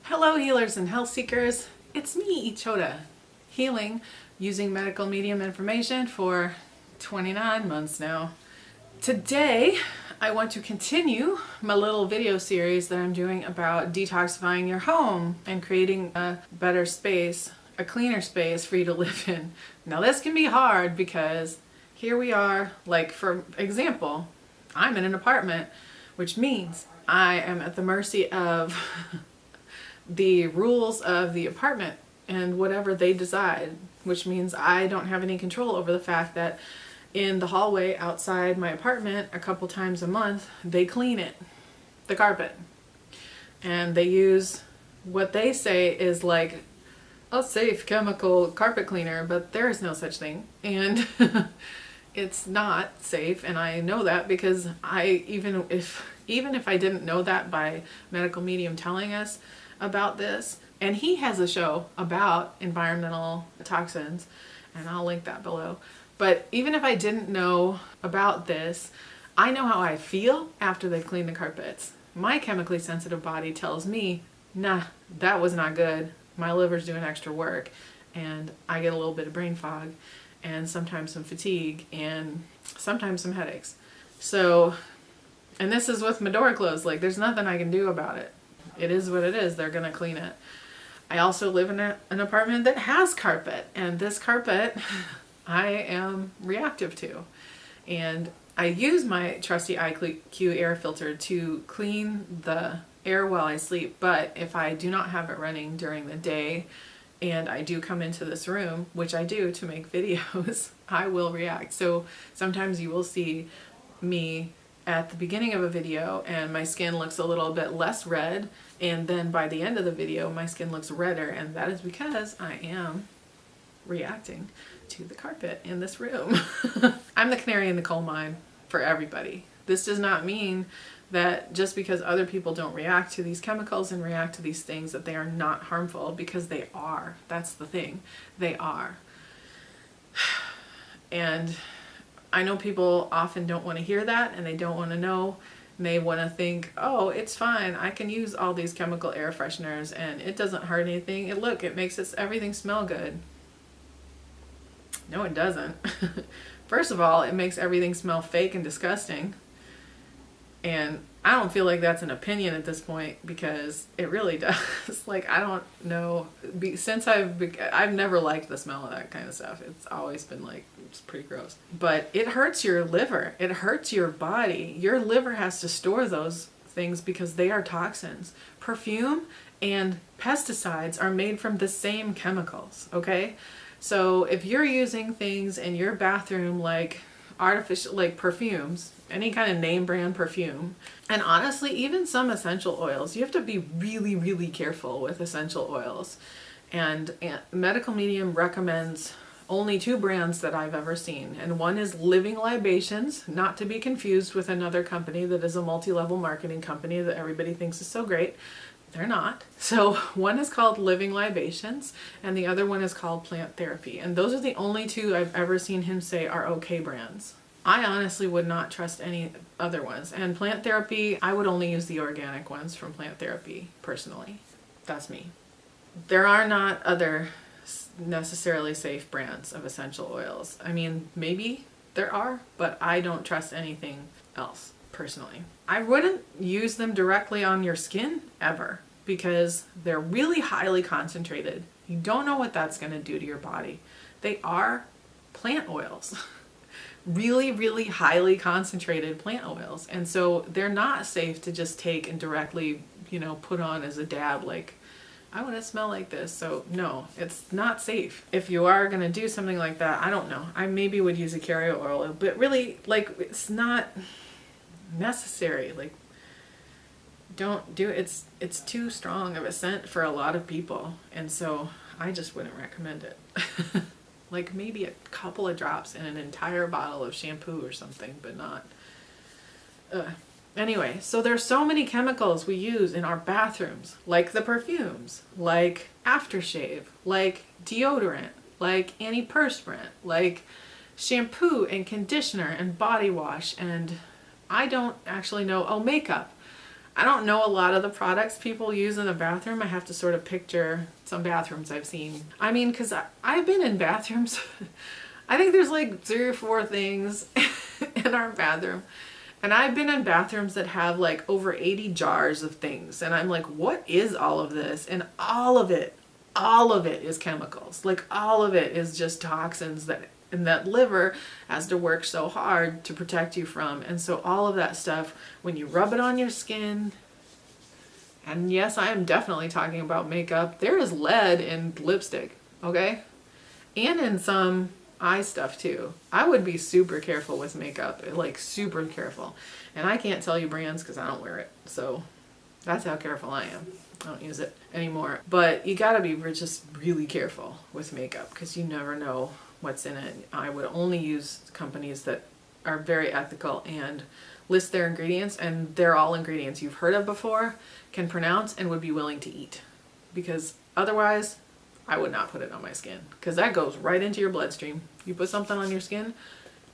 Hello healers and health seekers, it's me Ichoda, healing using medical medium information for 29 months now. Today I want to continue my little video series that I'm doing about detoxifying your home and creating a better space, a cleaner space for you to live in. Now this can be hard because here we are, like for example, I'm in an apartment, which means I am at the mercy of the rules of the apartment and whatever they decide, which means I don't have any control over the fact that in the hallway outside my apartment a couple times a month they clean it, the carpet, and they use what they say is like a safe chemical carpet cleaner, but there is no such thing, and it's not safe, and I know that because even if I didn't know that by medical medium telling us about this, and he has a show about environmental toxins, and I'll link that below. But even if I didn't know about this, I know how I feel after they've cleaned the carpets. My chemically sensitive body tells me, nah, that was not good. My liver's doing extra work, and I get a little bit of brain fog, and sometimes some fatigue, and sometimes some headaches. So, and this is with my door closed, like there's nothing I can do about it. It is what it is. They're going to clean it. I also live in an apartment that has carpet, and this carpet I am reactive to. And I use my trusty IQ air filter to clean the air while I sleep, but if I do not have it running during the day and I do come into this room, which I do to make videos, I will react. So sometimes you will see me at the beginning of a video and my skin looks a little bit less red, and then by the end of the video my skin looks redder, and that is because I am reacting to the carpet in this room. I'm the canary in the coal mine for everybody. This does not mean that just because other people don't react to these chemicals and react to these things that they are not harmful, because they are. That's the thing. They are. And I know people often don't want to hear that, and they don't want to know, and they want to think, oh, it's fine, I can use all these chemical air fresheners and it doesn't hurt anything. It makes everything smell good. No, it doesn't. First of all, it makes everything smell fake and disgusting. And I don't feel like that's an opinion at this point, because it really does. Like, I don't know. Since I've never liked the smell of that kind of stuff. It's always been like, it's pretty gross. But it hurts your liver. It hurts your body. Your liver has to store those things because they are toxins. Perfume and pesticides are made from the same chemicals, okay? So if you're using things in your bathroom like artificial, like perfumes, any kind of name brand perfume, and honestly even some essential oils, you have to be really, really careful with essential oils. And medical medium recommends only 2 brands that I've ever seen, and one is Living Libations, not to be confused with another company that is a multi-level marketing company that everybody thinks is so great. They're not. So one is called Living Libations and the other one is called Plant Therapy. And those are the only 2 I've ever seen him say are okay brands. I honestly would not trust any other ones. And Plant Therapy, I would only use the organic ones from Plant Therapy, personally. That's me. There are not other necessarily safe brands of essential oils. I mean, maybe there are, but I don't trust anything else. Personally, I wouldn't use them directly on your skin ever, because they're really highly concentrated. You don't know what that's going to do to your body. They are plant oils. Really, really highly concentrated plant oils. And so they're not safe to just take and directly, put on as a dab, like, I want to smell like this. So no, it's not safe. If you are going to do something like that, I don't know. I maybe would use a carrier oil, but really, like, it's not necessary. Like, don't do it. It's too strong of a scent for a lot of people, and so I just wouldn't recommend it. Like maybe a couple of drops in an entire bottle of shampoo or something, but not anyway, so there's so many chemicals we use in our bathrooms, like the perfumes, like aftershave, like deodorant, like antiperspirant, like shampoo and conditioner and body wash, and I don't actually know, oh, makeup. I don't know a lot of the products people use in the bathroom. I have to sort of picture some bathrooms I've seen. I mean, because I've been in bathrooms. I think there's like 3 or 4 things in our bathroom. And I've been in bathrooms that have like over 80 jars of things. And I'm like, what is all of this? And all of it is chemicals. Like all of it is just toxins that liver has to work so hard to protect you from. And so all of that stuff, when you rub it on your skin, and yes, I am definitely talking about makeup, there is lead in lipstick, okay? And in some eye stuff too. I would be super careful with makeup, like super careful. And I can't tell you brands because I don't wear it. So that's how careful I am. I don't use it anymore. But you gotta be just really careful with makeup because you never know what's in it. I would only use companies that are very ethical and list their ingredients, and they're all ingredients you've heard of before, can pronounce, and would be willing to eat. Because otherwise, I would not put it on my skin because that goes right into your bloodstream. You put something on your skin,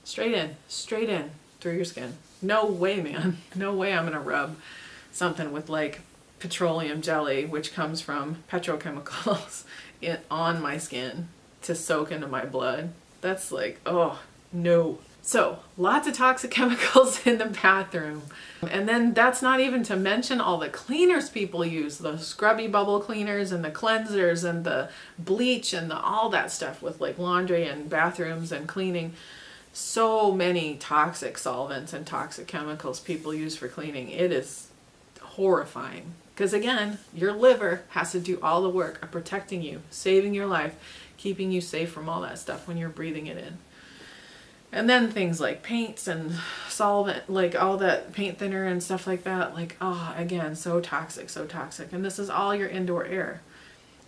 straight in through your skin. No way, man. No way I'm gonna rub something with like petroleum jelly, which comes from petrochemicals, on my skin to soak into my blood. That's like, oh, no. So lots of toxic chemicals in the bathroom. And then that's not even to mention all the cleaners people use, the scrubby bubble cleaners and the cleansers and the bleach and all that stuff with like laundry and bathrooms and cleaning. So many toxic solvents and toxic chemicals people use for cleaning. It is horrifying. Because again, your liver has to do all the work of protecting you, saving your life, keeping you safe from all that stuff when you're breathing it in. And then things like paints and solvent, like all that paint thinner and stuff like that, like, oh, again, so toxic, so toxic. And this is all your indoor air.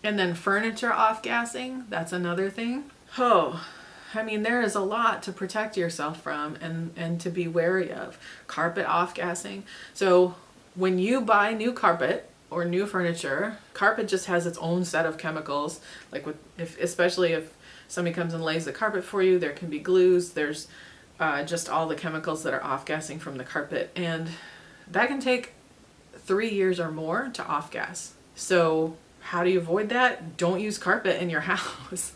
And then furniture off-gassing, that's another thing. Oh, I mean, there is a lot to protect yourself from and to be wary of. Carpet off-gassing. So when you buy new carpet or new furniture, carpet just has its own set of chemicals, like especially if somebody comes and lays the carpet for you, there can be glues, there's just all the chemicals that are off-gassing from the carpet, and that can take 3 years or more to off-gas. So how do you avoid that? Don't use carpet in your house.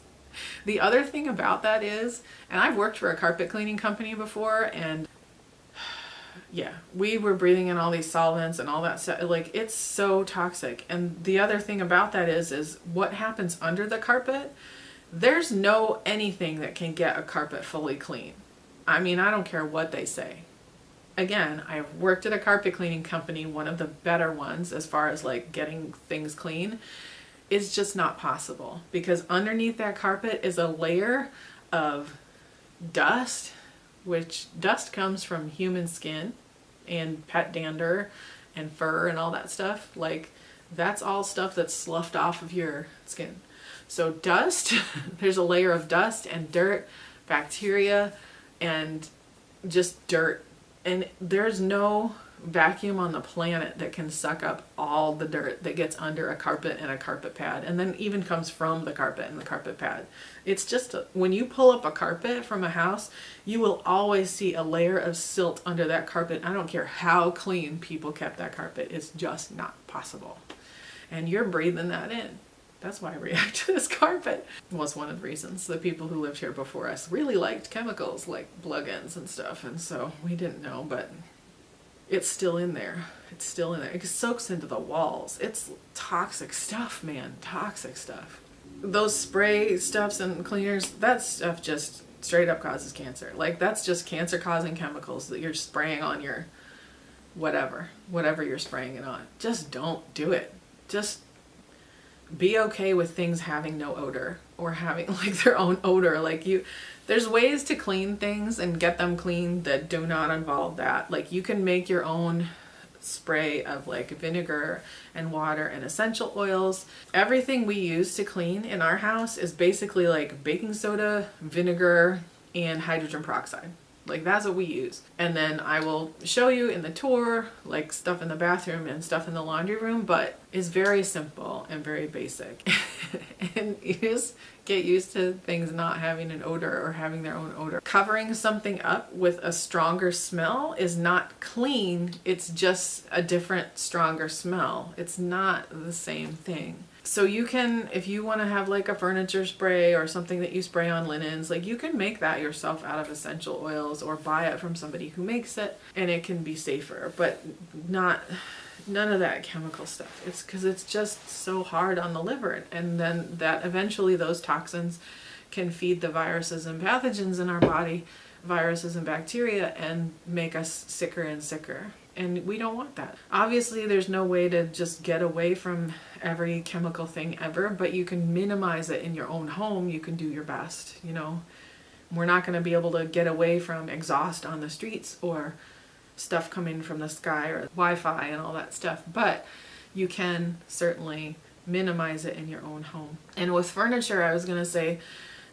The other thing about that is, and I've worked for a carpet cleaning company before, and yeah, we were breathing in all these solvents and all that stuff. Like, it's so toxic. And the other thing about that is what happens under the carpet. There's no anything that can get a carpet fully clean. I mean, I don't care what they say. Again, I've worked at a carpet cleaning company, one of the better ones as far as like getting things clean. It's just not possible because underneath that carpet is a layer of dust, which dust comes from human skin and pet dander and fur and all that stuff. Like, that's all stuff that's sloughed off of your skin. So dust, there's a layer of dust and dirt, bacteria, and just dirt. And there's no vacuum on the planet that can suck up all the dirt that gets under a carpet and a carpet pad, and then even comes from the carpet and the carpet pad. It's just, when you pull up a carpet from a house, you will always see a layer of silt under that carpet. I don't care how clean people kept that carpet. It's just not possible. And you're breathing that in. That's why I react to this carpet. Was one of the reasons the people who lived here before us really liked chemicals like plug-ins and stuff, and so we didn't know, but it's still in there. It's still in there. It soaks into the walls. It's toxic stuff, man. Toxic stuff. Those spray stuffs and cleaners, that stuff just straight up causes cancer. Like, that's just cancer-causing chemicals that you're spraying on your whatever you're spraying it on. Just don't do it. Just be okay with things having no odor or having like their own odor. Like, there's ways to clean things and get them clean that do not involve that. Like, you can make your own spray of like vinegar and water and essential oils. Everything we use to clean in our house is basically like baking soda, vinegar, and hydrogen peroxide. Like, that's what we use. And then I will show you in the tour, like stuff in the bathroom and stuff in the laundry room, but it's very simple. simple and very basic. And you just get used to things not having an odor or having their own odor. Covering something up with a stronger smell is not clean. It's just a different, stronger smell. It's not the same thing. So you can, if you want to have like a furniture spray or something that you spray on linens, like you can make that yourself out of essential oils or buy it from somebody who makes it, and it can be safer, but none of that chemical stuff. It's because it's just so hard on the liver, and then that eventually those toxins can feed the viruses and pathogens in our body, viruses and bacteria, and make us sicker and sicker. And we don't want that. Obviously, there's no way to just get away from every chemical thing ever, but you can minimize it in your own home. You can do your best, you know. We're not going to be able to get away from exhaust on the streets or stuff coming from the sky or Wi-Fi and all that stuff, but you can certainly minimize it in your own home. And with furniture, I was going to say,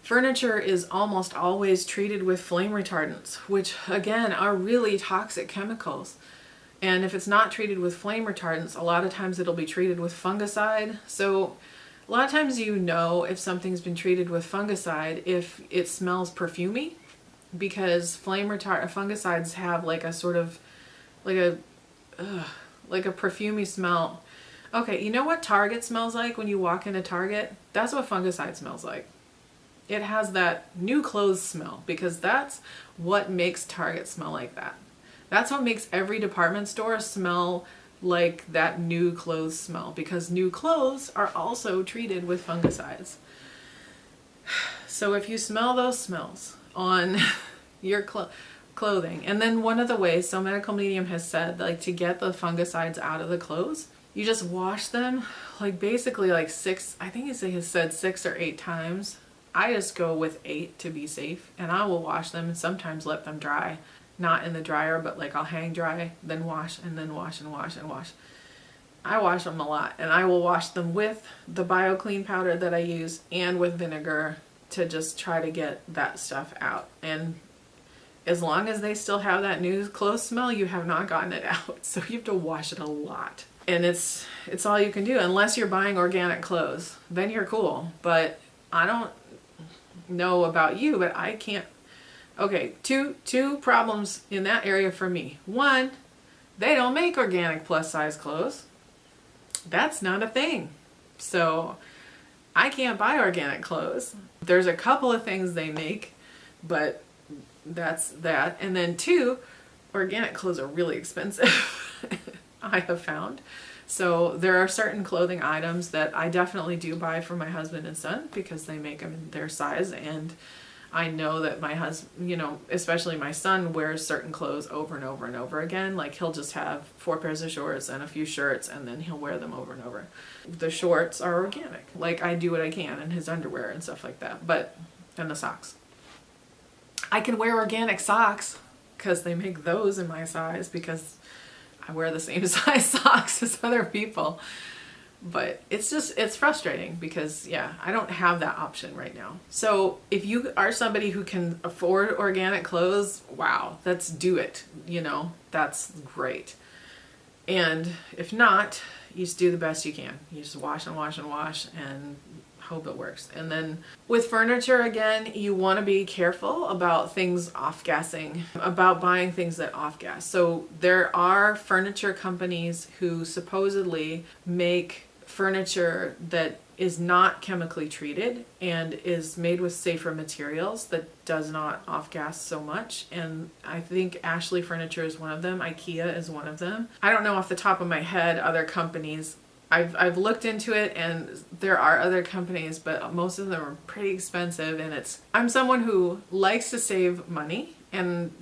furniture is almost always treated with flame retardants, which again are really toxic chemicals. And if it's not treated with flame retardants, a lot of times it'll be treated with fungicide. So a lot of times you know if something's been treated with fungicide if it smells perfumey, because fungicides have like a sort of like a perfumey smell. Okay, you know what Target smells like when you walk into Target? That's what fungicide smells like. It has that new clothes smell, because that's what makes Target smell like that. That's what makes every department store smell like that new clothes smell, because new clothes are also treated with fungicides. So if you smell those smells on your clothing, and then one of the ways, so Medical Medium has said, like to get the fungicides out of the clothes, you just wash them like basically like 6, I think he has said 6 or 8 times. I just go with 8 to be safe, and I will wash them and sometimes let them dry. Not in the dryer, but like I'll hang dry, then wash, and then wash and wash and wash. I wash them a lot, and I will wash them with the BioClean powder that I use and with vinegar to just try to get that stuff out. And as long as they still have that new clothes smell, you have not gotten it out. So you have to wash it a lot. And it's all you can do, unless you're buying organic clothes. Then you're cool. But I don't know about you, but I can't. Okay, two problems in that area for me. One, they don't make organic plus size clothes. That's not a thing. So I can't buy organic clothes. There's a couple of things they make, but that's that. And then 2, organic clothes are really expensive, I have found. So there are certain clothing items that I definitely do buy for my husband and son because they make them in their size, and I know that my husband, you know, especially my son, wears certain clothes over and over and over again. Like he'll just have 4 pairs of shorts and a few shirts, and then he'll wear them over and over. The shorts are organic. Like I do what I can, and his underwear and stuff like that. And the socks. I can wear organic socks because they make those in my size, because I wear the same size socks as other people. But it's frustrating because, yeah, I don't have that option right now. So if you are somebody who can afford organic clothes, wow, let's do it. You know, that's great. And if not, you just do the best you can. You just wash and wash and wash and hope it works. And then with furniture, again, you want to be careful about things off-gassing, about buying things that off-gas. So there are furniture companies who supposedly make furniture that is not chemically treated and is made with safer materials that does not off-gas so much. And I think Ashley Furniture is one of them. IKEA is one of them. I don't know off the top of my head other companies. I've looked into it, and there are other companies, but most of them are pretty expensive. And I'm someone who likes to save money, and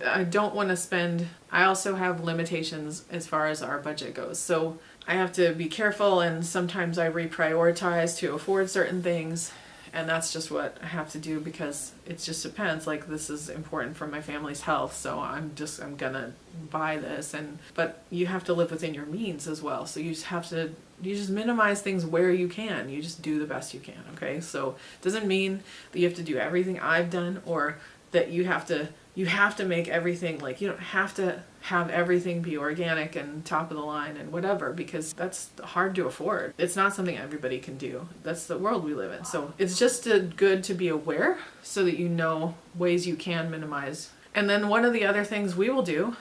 I don't want to spend. I also have limitations as far as our budget goes. So I have to be careful, and sometimes I reprioritize to afford certain things, and that's just what I have to do because it just depends. Like, this is important for my family's health, so I'm gonna buy this, but you have to live within your means as well. So you just minimize things where you can. You just do the best you can, okay? So it doesn't mean that you have to do everything I've done, or that you have to you have to make everything, like, you don't have to have everything be organic and top of the line and whatever, because that's hard to afford. It's not something everybody can do. That's the world we live in. So it's just good to be aware so that you know ways you can minimize. And then one of the other things we will do,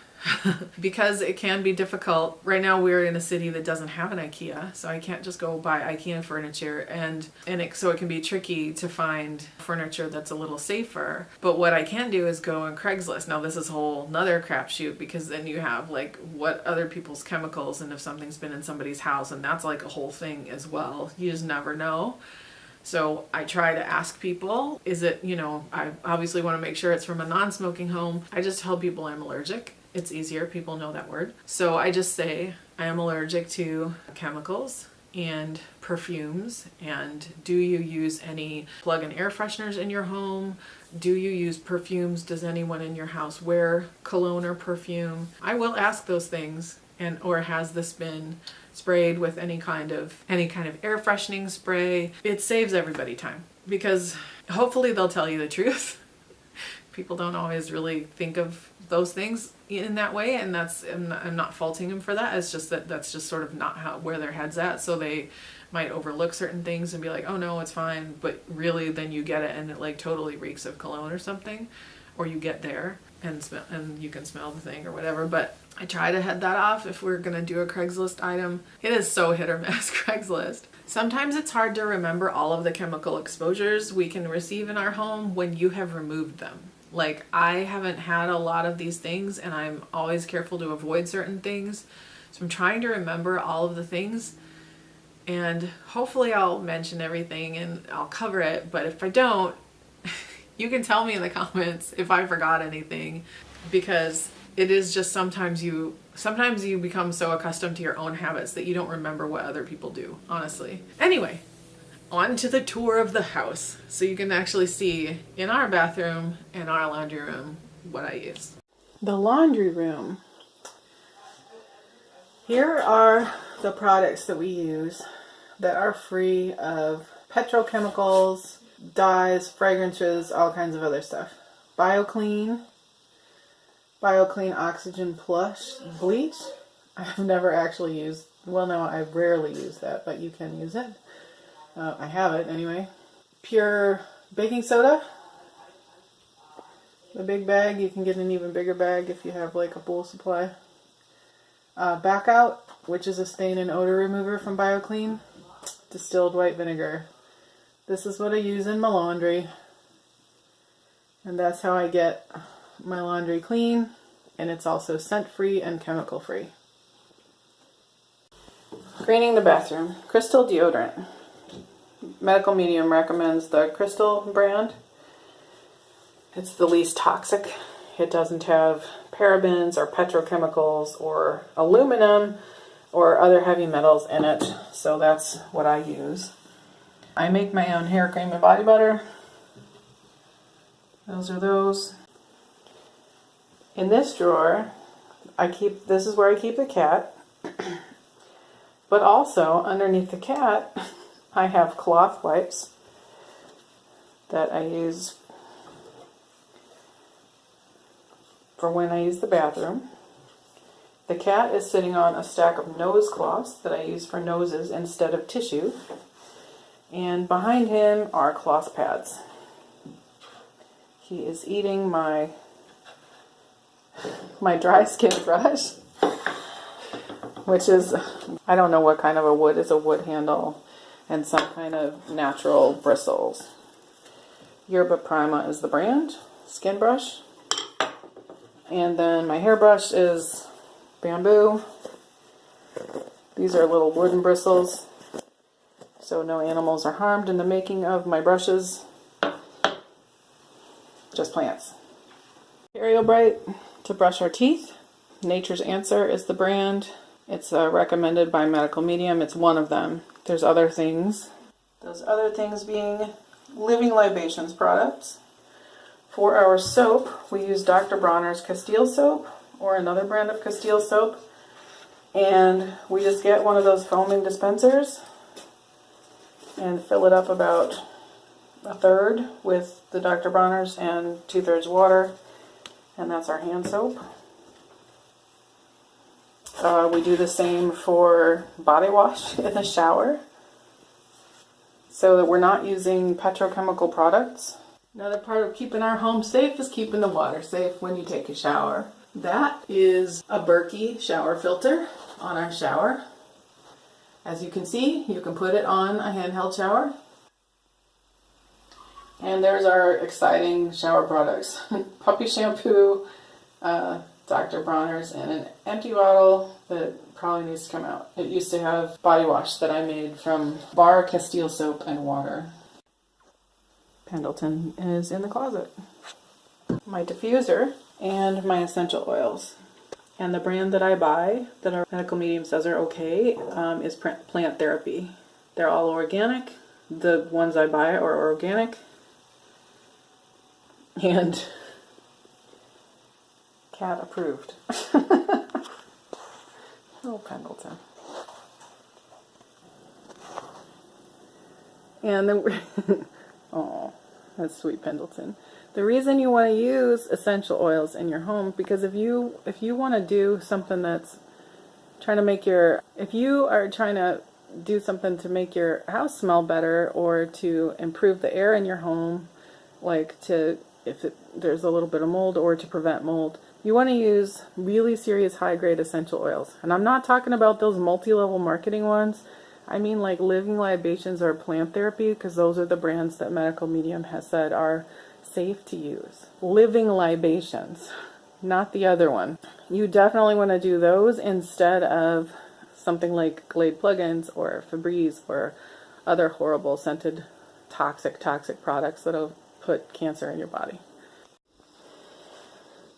because it can be difficult. Right now we're in a city that doesn't have an IKEA, so I can't just go buy IKEA furniture, so it can be tricky to find furniture that's a little safer. But what I can do is go on Craigslist. Now this is a whole nother crapshoot, because then you have like what other people's chemicals, and if something's been in somebody's house, and that's like a whole thing as well. You just never know. So I try to ask people, is it, I obviously want to make sure it's from a non-smoking home. I just tell people I'm allergic. It's easier, people know that word. So I just say I am allergic to chemicals and perfumes. And do you use any plug-in air fresheners in your home? Do you use perfumes? Does anyone in your house wear cologne or perfume? I will ask those things. Or has this been sprayed with any kind of air freshening spray? It saves everybody time, because hopefully they'll tell you the truth. People don't always really think of those things in that way, and I'm not faulting them for that. It's just that's just sort of not where their head's at. So they might overlook certain things and be like, oh no, it's fine. But really then you get it and it like totally reeks of cologne or something, or you get there and you can smell the thing or whatever. But I try to head that off if we're gonna do a Craigslist item. It is so hit or miss, Craigslist. Sometimes it's hard to remember all of the chemical exposures we can receive in our home when you have removed them. Like, I haven't had a lot of these things, and I'm always careful to avoid certain things. So I'm trying to remember all of the things, and hopefully I'll mention everything and I'll cover it. But if I don't, you can tell me in the comments if I forgot anything, because it is just sometimes you become so accustomed to your own habits that you don't remember what other people do, honestly. Anyway, on to the tour of the house, so you can actually see in our bathroom and our laundry room what I use. The laundry room. Here are the products that we use that are free of petrochemicals, dyes, fragrances, all kinds of other stuff. BioClean Oxygen Plus Bleach. I've never actually used, well no, I rarely use that, but you can use it. I have it anyway. Pure baking soda. The big bag. You can get an even bigger bag if you have like a pool supply. Back Out, which is a stain and odor remover from BioClean. Distilled white vinegar. This is what I use in my laundry. And that's how I get my laundry clean. And it's also scent-free and chemical-free. Cleaning the bathroom. Crystal deodorant. Medical Medium recommends the Crystal brand. It's the least toxic. It doesn't have parabens or petrochemicals or aluminum or other heavy metals in it. So that's what I use. I make my own hair cream and body butter. Those are those. In this drawer, this is where I keep the cat. But also underneath the cat, I have cloth wipes that I use for when I use the bathroom. The cat is sitting on a stack of nose cloths that I use for noses instead of tissue. And behind him are cloth pads. He is eating my dry skin brush, which is, I don't know what kind of a wood. It's a wood handle and some kind of natural bristles. Yerba Prima is the brand, skin brush. And then my hairbrush is bamboo. These are little wooden bristles, so no animals are harmed in the making of my brushes. Just plants. Ariel Bright to brush our teeth. Nature's Answer is the brand. It's recommended by Medical Medium. It's one of them. There's other things. Those other things being Living Libations products. For our soap, we use Dr. Bronner's Castile soap or another brand of Castile soap. And we just get one of those foaming dispensers and fill it up about a third with the Dr. Bronner's and 2/3 water. And that's our hand soap. We do the same for body wash in the shower, so that we're not using petrochemical products. Another part of keeping our home safe is keeping the water safe when you take a shower. That is a Berkey shower filter on our shower. As you can see, you can put it on a handheld shower. And there's our exciting shower products. Puppy shampoo, Dr. Bronner's, and an empty bottle that probably needs to come out. It used to have body wash that I made from Bar Castile soap and water. Pendleton is in the closet. My diffuser and my essential oils. And the brand that I buy, that our medical medium says are okay, is Plant Therapy. They're all organic. The ones I buy are organic. And cat approved. Oh, Pendleton. And then, oh, that's sweet Pendleton. The reason you want to use essential oils in your home, because if you want to do something that's trying to make if you are trying to do something to make your house smell better, or to improve the air in your home, like there's a little bit of mold, or to prevent mold, you want to use really serious high-grade essential oils. And I'm not talking about those multi-level marketing ones. I mean like Living Libations or Plant Therapy, because those are the brands that Medical Medium has said are safe to use. Living Libations, not the other one. You definitely want to do those instead of something like Glade plugins or Febreze or other horrible scented toxic products that'll put cancer in your body.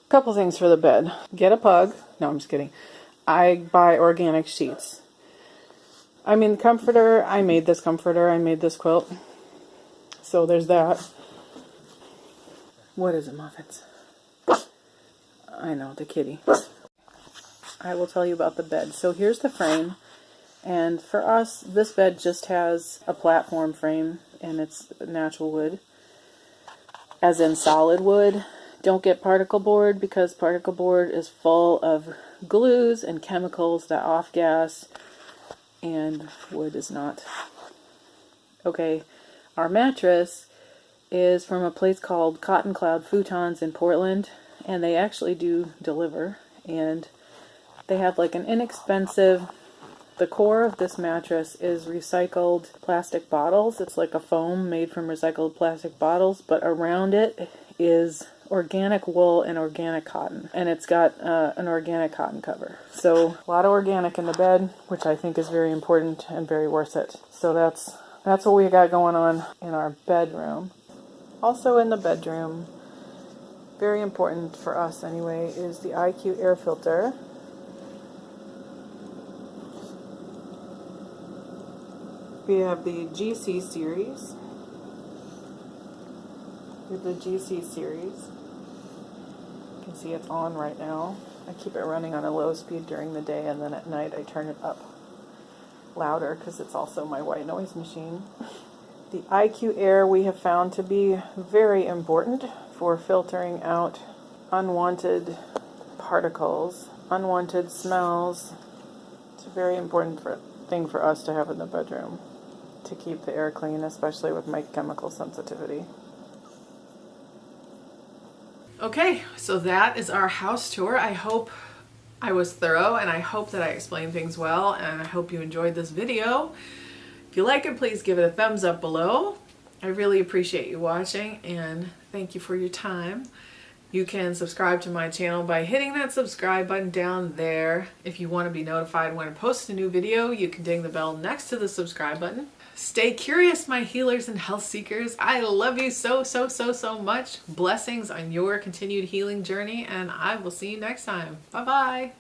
Couple things for the bed. Get a pug. No, I'm just kidding. I buy organic sheets. I mean, comforter. I made this comforter. I made this quilt. So there's that. What is it, Muffins? I know, the kitty. I will tell you about the bed. So here's the frame. And for us, this bed just has a platform frame, and it's natural wood. As in solid wood. Don't get particle board, because particle board is full of glues and chemicals that off-gas, and wood is not. Okay, our mattress is from a place called Cotton Cloud Futons in Portland, and they actually do deliver, and they have like an inexpensive, the core of this mattress is recycled plastic bottles. It's like a foam made from recycled plastic bottles, but around it is organic wool and organic cotton, and it's got an organic cotton cover. So a lot of organic in the bed, which I think is very important and very worth it. So that's what we got going on in our bedroom. Also in the bedroom, very important for us anyway, is the IQ air filter. We have the GC series. With the GC series. You can see it's on right now. I keep it running on a low speed during the day, and then at night I turn it up louder because it's also my white noise machine. The IQ Air we have found to be very important for filtering out unwanted particles, unwanted smells. It's a very important thing for us to have in the bedroom to keep the air clean, especially with my chemical sensitivity. Okay, so that is our house tour. I hope I was thorough, and I hope that I explained things well, and I hope you enjoyed this video. If you like it, please give it a thumbs up below. I really appreciate you watching, and thank you for your time. You can subscribe to my channel by hitting that subscribe button down there. If you want to be notified when I post a new video, you can ding the bell next to the subscribe button. Stay curious, my healers and health seekers. I love you so much. Blessings on your continued healing journey, and I will see you next time. Bye-bye.